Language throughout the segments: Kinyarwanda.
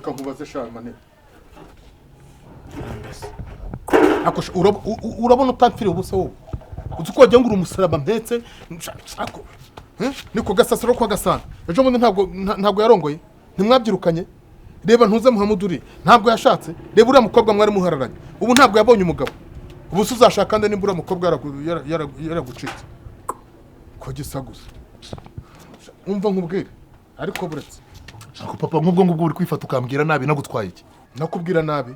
reka nkubaze shamane akosha urabona utamfiriye ubusa wowe uzi ko wagira ngo uri umusaraba mpetse nshako niko gasasiro kwa gasana ejo bundi ntabwo yarongoye ntimwabyirukanye reba ntuze Muhamuduri ntabwo yashatse reba uriya mukobwa mwari muhararanye ubu ntabwo yabonye umugabo ubu se uzashaka kandi nimbura mukobwa yaragucitse ko gisa gusa umva nkubwire ariko buretse ako papa nk'ubwo ngubwo uri kwifata ukambwira nabi nagutwaye iki nakubwira nabi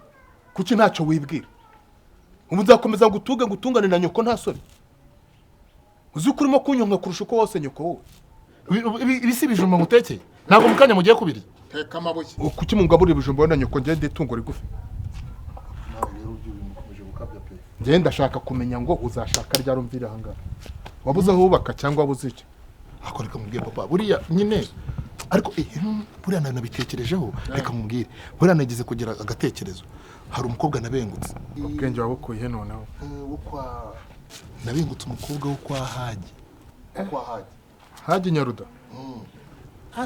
kuki ntacyo wibwira ubu nzakomeza ngutungane na nyoko nta soni uzi ko urimo kunyonga kurusha uko wose nyoko wowe ibi si ibijumba ngutekeye ntabwo mu kanya mugiye kubirya teka amabuye kuki mungaburira ibijumba na nyoko ngende itungo rigufi nawe rero ujye ukomeje gukabya pe ngende ndashaka kumenya ngo uzashaka ryari umvira aha ngaha wabuze aho wubaka cyangwa wabuze iki ako reka mubwire papa buriya nyine ariko buriya nabitekerejeho reka mubwire buriya nagize kugira agatekerezo hari umukobwa nabengutse ubwenge wabukuye noneho nabengutse umukobwa wo kwa Haji Haji Nyaruda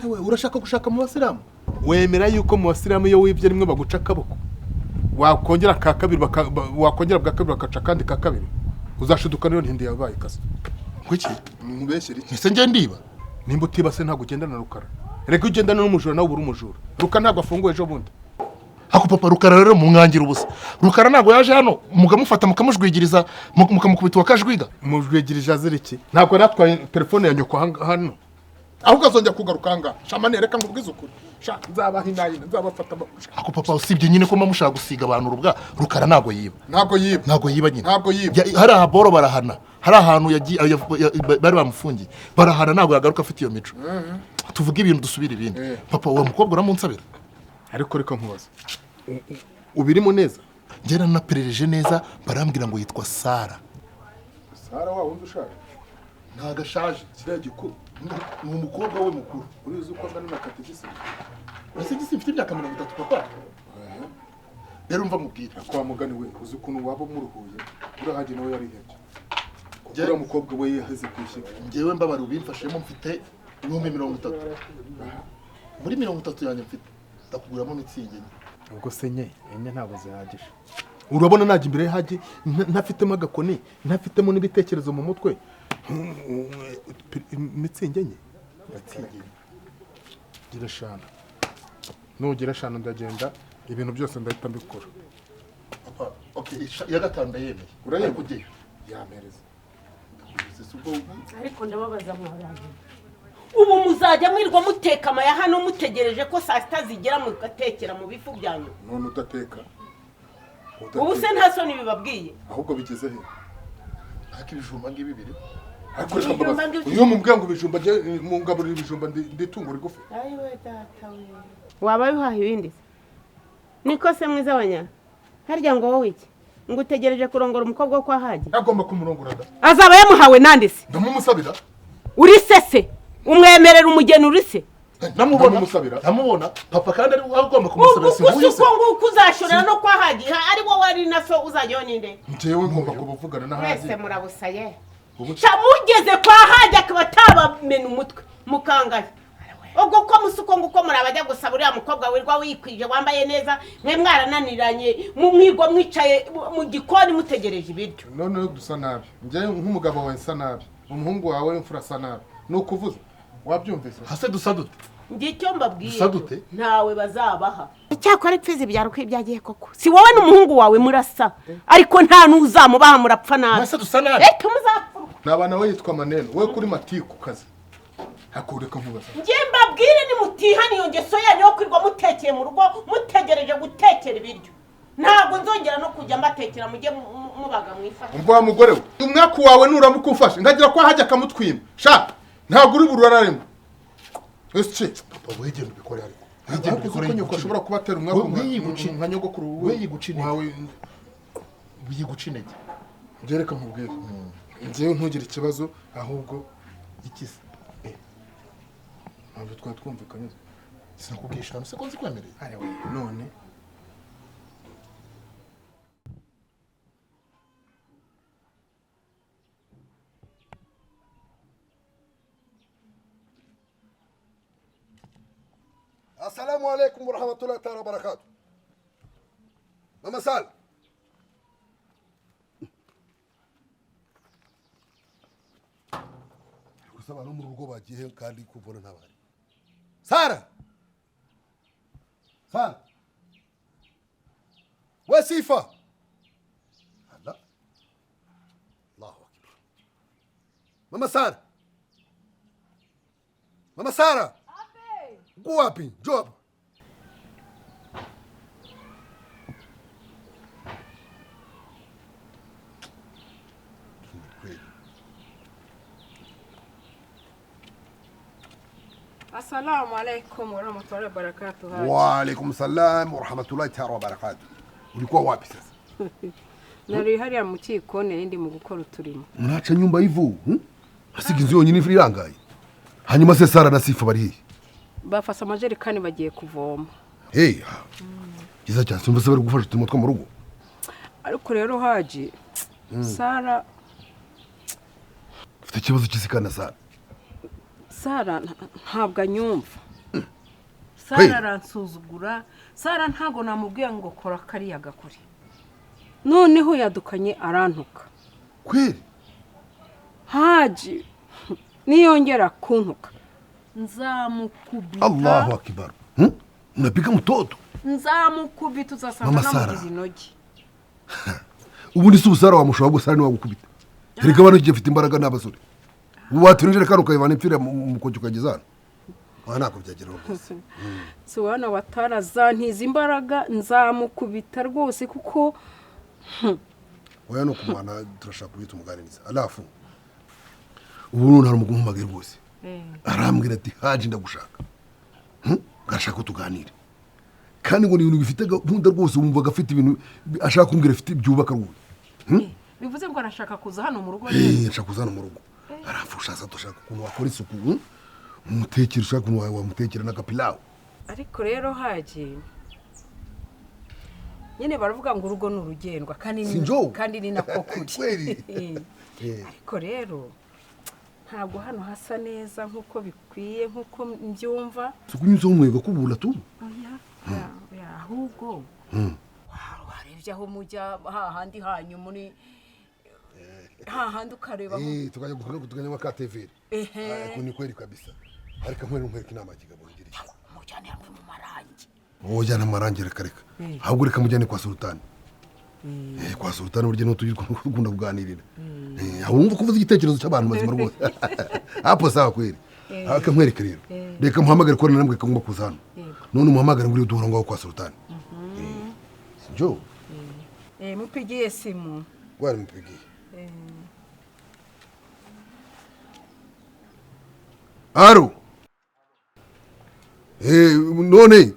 we urashaka gushaka mu basilamu wemera yuko mu basilamu iyo wibye rimwe baguca akaboko wakongera ka kabiri wakongera bwa kabiri bakaca kandi ka kabiri uzashiduka niyo ntindi yabaye kasa kuki mubeshyira iki ese nge ndiba nimba utiba se ntabwo ugendana na Rukara reka ugendana n'umujura nawe ubura umujura Rukara ntabwo afunguye ejo bundi ako papa Rukara rero mumwangira ubusa Rukara ntabwo yaje hano mukamufata mukamujwigiriza mukamukubita wakajwiga mujwigirije azira iki ntabwo natwaye telefone ya nyoko hano ahubwo azongera kugaruka hanga shamane reka nkubwize ukuri nzabaha inayina nzabafata ako papa usibye nyine ko mushaka gusiga abantu urubwa Rukara ntabwo yiba ntabwo yiba nyine hari aboro barahana hari ahantu bari bamufungiye barahana ntabwo yagaruka afite iyo mico tuvuga ibintu dusubira ibindi papa uwo mukobwa uramunsabira ariko reka nkubaza ubirimo neza ngera naperereje neza barambwira ngo yitwa Sara wa wundi ushaka ntago ashaje kiriya gikuru ni umukobwa we mukuru urizi uko angana na kategisi ese gisi mfite imyaka 30 papa rero umva mubwira kwa mugani we uzi ukuntu waba muruhuye urahaje nawe yarihebye uriya mukobwa we yaheze kwishyira ngewe mbabara ubimfashemo mfite 30 muri 30 yanjye mfite ndakuguramo mitsingi ubwo se enye ntabwo zihagije urabona najya imbere y'Haji ntafitemo agakoni ntafitemo n'ibitekerezo mu mutwe mitsingi enye gira shana nugira shana ndagenda ibintu byose ndahita mbikora papa okay ya gatanu ndayemeye urayemeye kugiye yamereza ariko ndababaza mwabaje ubu muzajya mwirwa muteka amaya hano mutegereje ko saa sita zigera mugatekera mu bifu byanyu none udateka ubu se nta soni bibabwiye ahubwo bigeze he ariko ibijumba ngibi bibiri ariko reka mbabaza iyo mubwira ngo ibijumba mungaburira ibijumba nditungo rigufi ayiwe data we waba bihaha ibindi niko se mwiza wanya harya ngo wowe iki ngo utegereje kurongora umukobwa wo kwa Haji agomba kumurongora da azaba yamuhawe nande se ndamumusabira uri sese umwemerera umugeni uri se namubona papa kandi ari agomba kumusabira singuye se ngo kuzashorera no kwa Haji ari wowe ari naso uzajyo ninde ntewe ngomba kubuvugana na Haji mwese murabusaye mugeze kwa Haji akaba tabamena umutwe mukangaye ubwo ko musuko nguko murabajya gusaba uriya mukobwa wirwa wikwije wambaye neza mwe mwarananiranye mu mwigo mwicaye mu gikoni mutegereje ibiryo none dusa nabi nje nk'umugabo wawe nsa nabi umuhungu wawe imfura sa nabi nukuvuza wabyumvise hase dusadute ngicyo mbabwiye dusadute ntawe bazabaha icyakora ipfizi byaro kwibyagiye koko si wowe n'umuhungu wawe murasa ariko nta nuzamubaha murapfa nabi hase dusa nabi tumuzapfa nabana we yitwa Maneno we kuri matiku kazi hakureka nkubaza nje mbabwire ni mutihani iyo ngeso yanyu yo kwirwa mutekeye mu rugo mutegereje gutekera ibiryo ntabwo nzongera no kujya mbatekera mujye mubaga mwifashe umva mugore we umwaku wawe nuramuka ufashe ntagira ko Haji akamutwima sha ntabwo uri burararemo ese papa wegenda ubikore ariko wegenda ubikore nyoko ashobora kubatera umwaku nka nyogokuru we yigucine wawe yigucinege ngereka nkubwire ngewe ntugire ikibazo ahubwo ikisi ntabwo twumvikanye sinakubwisha se ko nzikwemereye none السلام عليكم ورحمة الله تعالى وبركاته. ماما سال. kusaba no mu rugo bagiye kandi kuvura ntabari. Sara. Sara. Wasifa. Allah. Allahu akbar. Mama Sara. Mama Sara. Uko wapi? Njoo hapa. Assalamu alaikum warahmatullahi wabarakatuh. Wa alaikum salam warahmatullahi ta'ala wabarakatuh. Ulikuwa wapi sasa? Nari hariya mu kikone ndi mu gukora uturimo. Mnacha nyumba hivyo? Hasiga inzu yonyine irangaye. Hanyuma se Sara na Sifa bari hehe? Bafasa amajerekani bagiye kuvoma. Hey. Kiza cyane simba se bari gufasha uturimo two mu rugo. Ariko rero Haji Sara Ufite ikibazo kisikana Sara. Sara ntabwo anyumva. Sara aransuzugura. Sara ntago namubwiye ngo kora kariya gakuri. Noneho yadukanye arantuka. Kweli? Haji niyongera kuntuka nzamukubita. Allahu akbar. Unapika mtoto? Nzamukubita uzasanga namugize inogi. Ubu ni Sara wamushobora gusara ni wagukubita. Reka bano gifite imbaraga n'abasore. Watunjire kano kayivana impfira mu kujya ukagezana. Nako byagera rwose. So wana watarazantiza imbaraga nzamukubita rwose kuko oya no kumwana turashaka kubita umuganiriza. Alafu ubu nari umugumpagire rwose. Arambwira ati Haji ndagushaka. Gashaka tuganire. Kandi ngo ni ibintu bifite gahunda rwose wumva gafite ibintu ashaka kumbwira afite byubaka rwose. Bivuze ngo arashaka kuza hano mu rugo neza. Ashaka kuza hano mu rugo. Arafusha dushaka ukuntu wakora isuku. Umutekera ushaka ukuntu wamutekera n'agapilawo. Ariko rero Haji nyine baravuga ngo urugo n'urugendwa kandi ni nako kuri. Ariko rero ntabwo hano hasa neza nkuko bikwiye nkuko mbyumva. Sukunyuzo umwego kubula tu. Oya ahubwo. Warebye aho mujya hahandi hanyu muri hahandi ukareba. Tukajya mu KTV. Ariko ni kweli kabisa. Ariko nkwereka inama kigabo ngiriki. Mujyane hamwe mu marangi. Ojana marangi reka. Ahubwo reka mujyane kwa Sultani. Kwa Sultani buryo no tugikunda kuganirira. Ahumva kuvuza igitekerezo cy'abantu mazima rwose. Hapo sawa kweli. Aka nkwereka rero. Reka muhamagare ko namwe kagomba kuzana. None muhamagare nguri duhura ngaho kwa Sultani. Sinjo. Mupigie simu. Wari mupigie. Aro. None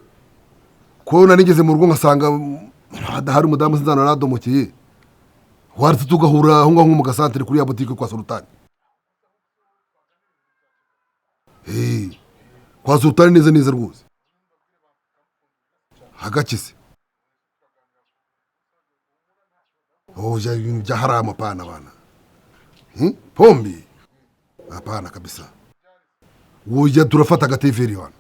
ko nanigeze mu rugo ngasanga hari umudamu sinzana nadomokeye. Waretse tugahura aho ngaho mu gasantere kuri ya boutique kwa Sultani. Kwa Sultani neza rwose. Hagakise. Oja ibintu bya harama pana bana. Pombi. Hapana kabisa. Woja turafata gateveri wana.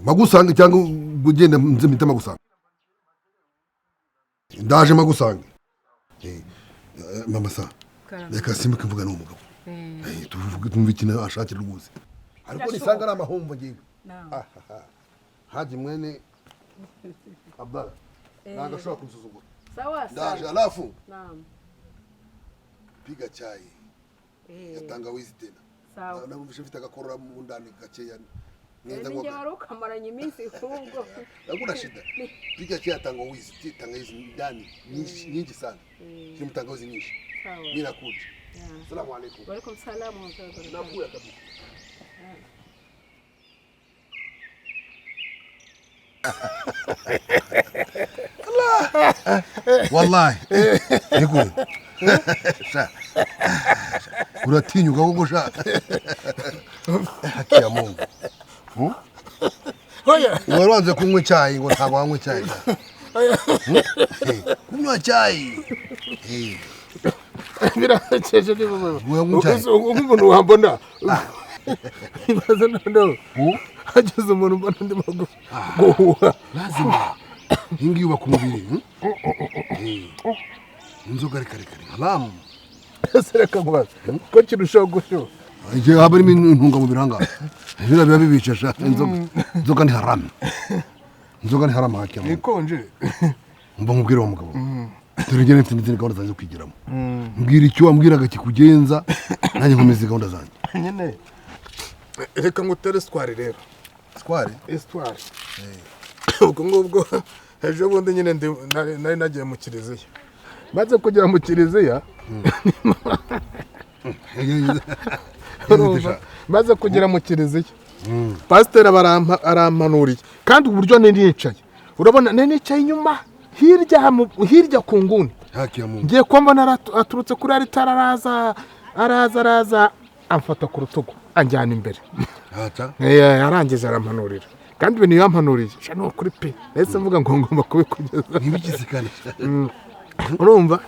Magusanga cyangwa ugende mzimita magusanga. Ndaje magusanga. Mama sa. Reka simbuke mvuga n'umugabo. Tuvuge tumvikina ashakira rwose. Ariko nisanga na mahombo ngiye. Haji mwene Abdalla. Nagashobora kunsuzugura. Sawa. Ndaje alafu. Naam. Piga chai. Ya tangawizi tena. Sawa. Na mvishafita gakorora mu ndani gacheya. Ninge waruka maranye iminsi kubwo. Hakuna shida. Piga chai ya tangawizi ndani nyingi sana. Ni tangawizi nyingi. Sawa. Mimi nakuja. Asalamu alaykum. Wa alaykum salaam wa rahmatullahi. Nakuja kabisa. Wallahi. Niko. Unatinyuka huko sha. Haki ya Mungu. Oya. Waranze kunywa chai ngo ntabwo wanywa chai. Kunywa chai. Biraceje ni baba. Umuntu wambona. Ibaza ndo. hageze umuntu mbona ndimo guhuha lazima ingi yubaka umubiri inzoga reka haramu ese reka nkubaze ko kirushaho gushyuha igihe haba harimo intungamubiri ahangaha biriya biba bibicisha inzoga ni haramu inzoga ni haramu hakiyemo ikonje mba nkubwire wa mugabo dore njye mfite n'izindi gahunda zanjye zo kwigiramo mbwira icyo wambwiraga kikugenza nanjye nkomeza gahunda zanjye nyine reka ngutere sitwari rero sitwari ubwo ngubwo ejo bundi nyine nari nagiye mu kiliziya maze kugera mu kiliziya maze kugera mu kiliziya pasiteri arampanuriye kandi uburyo nari nicaye urabona nari nicaye inyuma hirya ku nguni ngiye kuba mbona aturutse kuri aritari araza amfata ku rutugu anjyana imbere arangije arampanurira kandi ibintu yampanuriye ni ukuri pe ndetse mvuga ngo ngomba kubikugeza urumva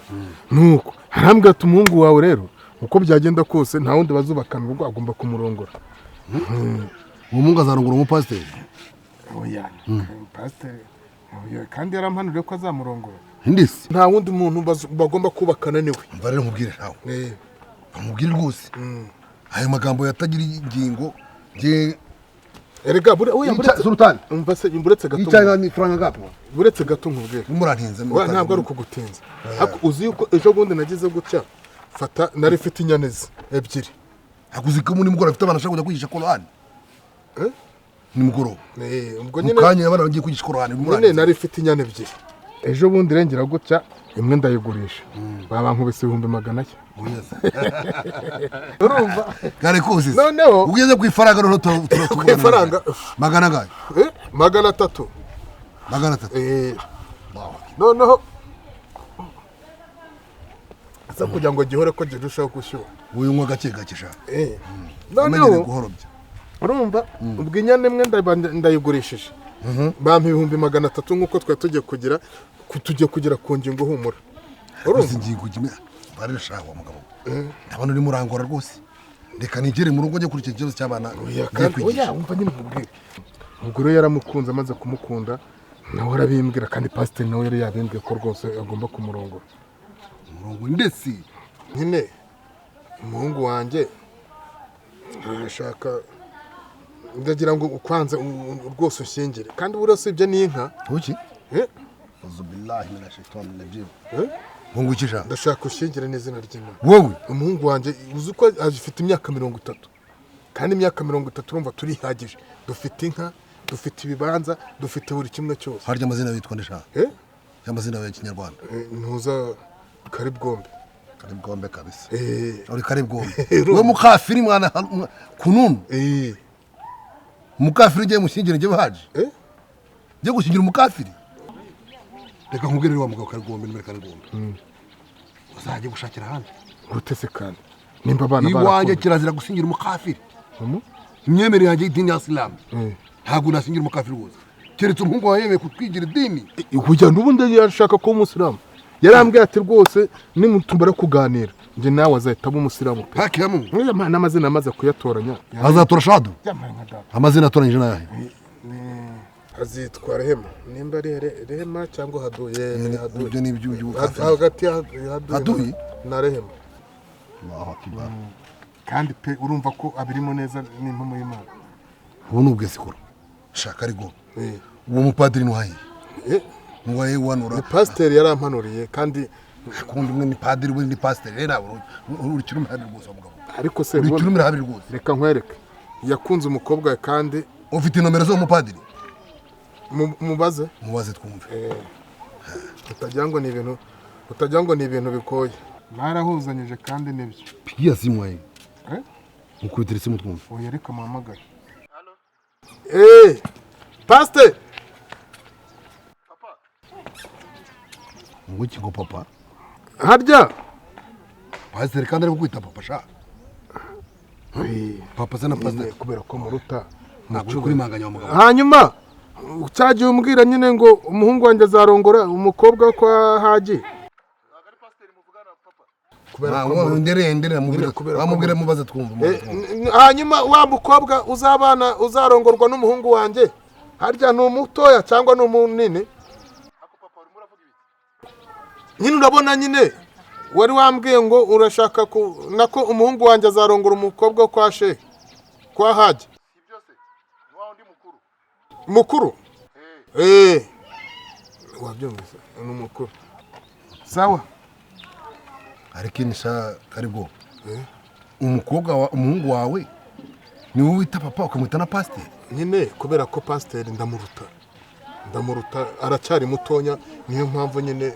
nuko arambwira ati umuhungu wawe rero uko byagenda kose nta wundi bazubakana urugo agomba kumurongora uwo muhungu azarongora umupasiteri oya pasiteri kandi yarampanuriye ko azamurongora ndetse nta wundi muntu bagomba kubakana niwe mva rero nkubwire nawe bamubwire rwose ayo magambo yatagira ingingo erega buretse sultani buretse gato yicaye ni franga gapo buretse gato nkubwire umurantinze ntabwo ari ukugutinza ariko uzi yuko ejo bundi nagize gutya fata nari mfite inyanezi ebyiri akuzi ko muri mugoroba afite abana ashaka kujya kwigisha korani ni mugoroba ubwo nyine mukanya abana bagiye kwigisha korani nyine nari mfite inyana ebyiri ejo bundi rengera gutya imwe ndayigurisha babankubise 200,000 urumva gare kuzi noneho ugeze ku ifaranga no ku ifaranga magana gayo 300 noneho asa kugira ngo gihore ko girushaho gushyuha uyu mwa gake sha noneho guhorobya urumva ubwo inyana imwe ndayigurishije bampa 300 nk'uko twari tugiye kugira ku ngingo humura urumva ingingo kimwe barashaka wa mugabo ndabona uri murangora rwose reka nigere mu rugo njye kuri icyo kibazo cy'abana oya umva nyine nkubwire ubwo rero yaramukunze amaze kumukunda nawe arabimbwira kandi pasiteri nawe yari yabimbwiye ko rwose agomba kumurongora ndetse nyine umuhungu wanjye arashaka ndagira ngo ukwanze rwose ushyingire kandi buriya usibye n'inka uki uzubillahi minashaitanir rajim mungu kisha ndashaka ushyingire n'izina ry'Imana wowe umuhungu wanjye uzi ko afite imyaka 30 kandi imyaka 30 urumva turihagije dufite inka dufite ibibanza dufite buri kimwe cyose harya amazina yitwa ndesha y'amazina ya kinyarwanda ntuza karibwombe kabisa uri karibwombe we mukafiri mwana kununu mukafiri ugiye mushyingire njye bahaje njye gushyingira umukafiri reka nkubwire wa mugabo karibwombe nimero karibwombe uzajye gushakira ahandi urutese kandi nimba abana iwanjye kirazira gusingira umukafiri imyemerere yanjye y'idini ya Islam ntabwo nasingira umukafiri wose keretse umuhungu wawe yemeye kutwigira idini kujya n'ubundi yashaka kuba umusilamu yarambwiye ati rwose nimutumara kuganira njye nawe azahita aba umusilamu n'amazina amaze kuyatoranya azatora shadu amazina atoranyije n'ayahe azitwa Rehema nimba ari Rehema cyangwa Haduye ibyo ni iby'uyu hagati ya Haduye na Rehema kandi pe urumva ko abirimo neza n'impamo y'Imana ubu ni ubwesikoro shaka arigo uwo mupadiri nuhaye ngwaye wanura ni pasiteri yarampanuriye kandi kundi umwe ni padiri ubundi ni pasiteri rero uri kirumira habiri rwose mugabo ariko se uri kirumira habiri rwose reka nkwereke yakunze umukobwa kandi ufite nomero zo mupadiri mubaze twumve utagira ngo ni ibintu bikoye barahuzanyije kandi nibyo pigia simu wae mukubitire simu twumve oya reka muhamagare pasiteri Ngwiki ngo papa harya pasiteri kandi ari kukwita papa sha papa sana pasiteri kubera ko muruta ntabwo kuri manganya wa mugabo hanyuma cyagiye umbwira nyine ngo umuhungu wanjye azarongora umukobwa kwa Haji kubera wamubwire mubaze twumva. Hanyuma wa mukobwa uzarongorwa n'umuhungu wanjye harya ni umutoya cyangwa ni umunini? Nyine urabona nyine wari wambwiye ngo urashaka nako umuhungu wanjye azarongora umukobwa kwa shehe kwa haji. Mukuru? Wabyumvise ni mukuru. Sawa. Ariko nisha karigo. Umuhungu wawe ni wowe wita papa ukamwita na pasiteri? Nyine kubera ko pasiteri ndamuruta aracyari mutonya, niyo mpamvu nyine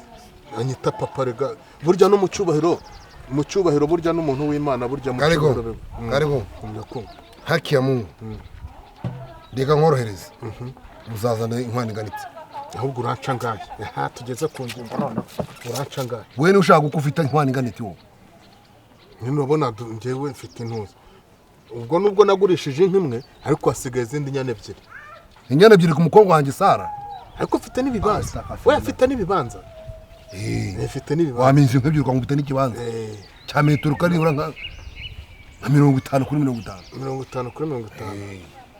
anyita papa. Rega burya no mu cyubahiro burya n'umuntu w'Imana burya mu cyubahiro. Karigo haki ya Mungu reka nkorohereze uzazana inkwani nganitse ahubwo uranca ngaye. Tugeze ku ngingo none uranca ngaye. Wewe ni ushaka uko ufite inkwani nganitse wowe? Nyine urabona njyewe mfite intuza, ubwo nubwo nagurishije inkimwe ariko hasigaye izindi nyane ebyiri. Inyana ebyiri ku mukobwa wanjye Sara? Ariko ufite n'ibibanza. We afite n'ibibanza. Afite n'ibibanza. Waminze nk'ebyiri ukangufite n'ikibanza cya metero kanibura nka 50 kuri 50. 50 kuri 50.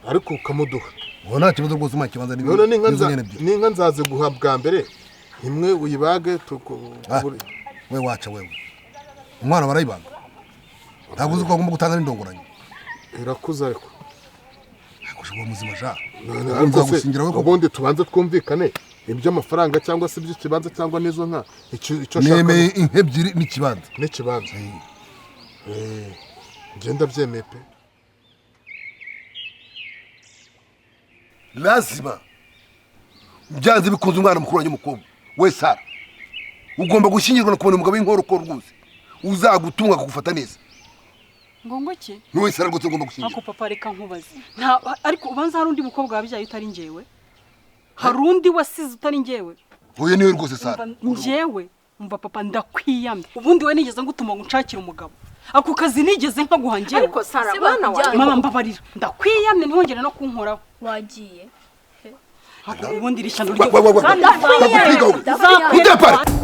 Ariko ukamuduha. Ubona kibazo rwose mu kibanza n'inka nzaze guha bwa mbere imwe uyibage we waca wewe umwana barayibaga ntabwo uzi ko agomba gutanga n'indongoranye. Irakuza ariko ushobora muzima ja ubundi tubanze twumvikane iby'amafaranga cyangwa se iby'ikibanza cyangwa n'izo nka icyo nemeye inka ebyiri n'ikibanza ngenda byemeye pe. Lazima byanze bikunze umwana mukuru wanjye mukobwa we Sara ugomba gushyingirwa no kubona umugabo w'inkorokoro rwose uzagutunga akagufata neza. Ngo ngoki? Niwe Sara rwose ugomba gushyingirwa. Ako papa reka nkubaze. Ariko ubanza hari undi mukobwa wabyaye utari njyewe? Hari undi wasize utari njyewe? Oya niwe rwose Sara. Njyewe umva papa ndakwiyamye. Ubundi we nigeze ngutuma ngo nshakire umugabo. Ako kazi nigeze nkaguha njyewe. Ariko Sara bana wawe mama mbabarira ndakwiyamye ntihongere no kunkoraho. Wagiye. Ubundi rishano ryo. Ndakwiga.